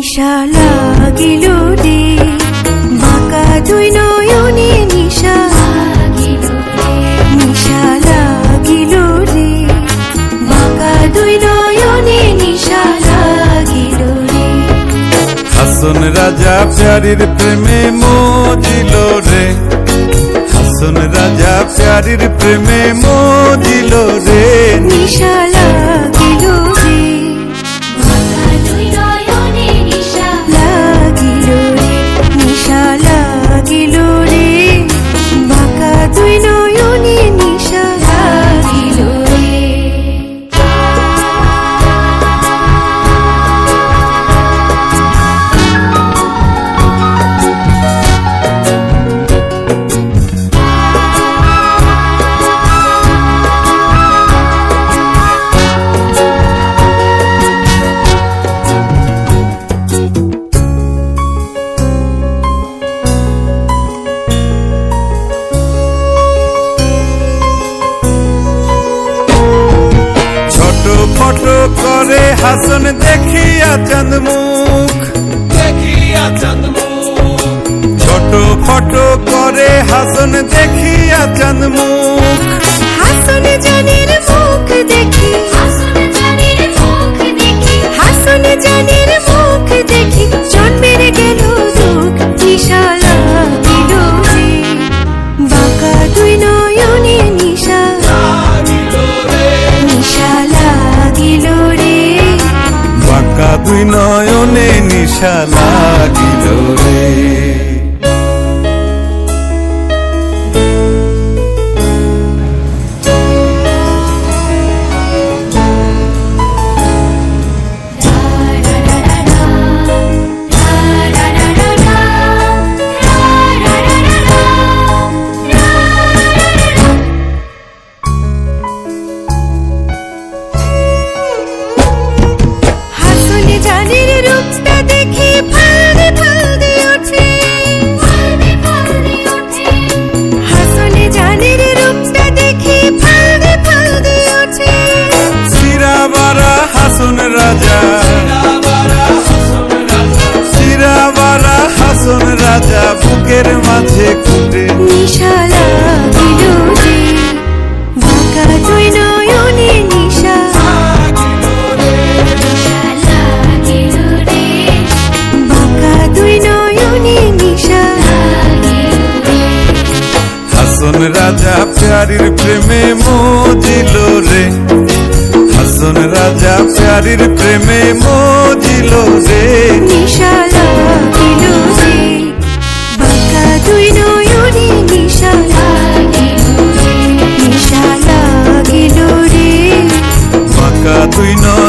নিশা লাগিল রে বাঁকা দুই নয়নে নিশা নিশা লাগিল রে বাঁকা দুই নয়নে নিশা লাগিল রে। হাসন রাজা প্যারির প্রেমে মজিল রে, হাসন রাজা প্যারির প্রেমে মজিল রে। নিশা লাগিল রে বাঁকা দুই নয়নে নিশা লাগিল রে নিশা লাগিল রে বাঁকা দুই নয়নে নিশা লাগিল রে। ফটো করে হাসন দেখিয়া চাঁদ মুখ, দেখিয়া চাঁদ মুখ। ছোট ফটো করে হাসন দেখিয়া চাঁদ মুখ। হাসন জানের মুখ দেখি হাসন জানের মুখ দেখি হাসন জানের মুখ দেখি জন্মের গেল দুঃখ। নিশা লাগিল রে বাঁকা দুই নয়নে নিশা নিশা লাগিল রে বাঁকা দুই নয়নে নিশা লাগিল রে। হাসন জানের রূপটা দেখি ফালদি ফালদি ওঠে ফালদি ওঠে হাসন জানের রূপটা দেখি ফালদি ফালদি ওঠে। সিরাবারা হাসন রাজা, সিরাবারা হাসন রাজা বুকের মাঝে ফুটে। নিশা লাগিল রে বাঁকা দুই নয়নে নিশা লাগিল রে বাঁকা দুই নয়নে নিশা হাসন রাজা প্যারির প্রেমে মজিল রে, হাসন রাজা প্যারির প্রেমে মজিল রে। নিশা লাগিল রে বাঁকা দুই নয়নে নিশা নিশা লাগিল রে বাঁকা দুই নয়নে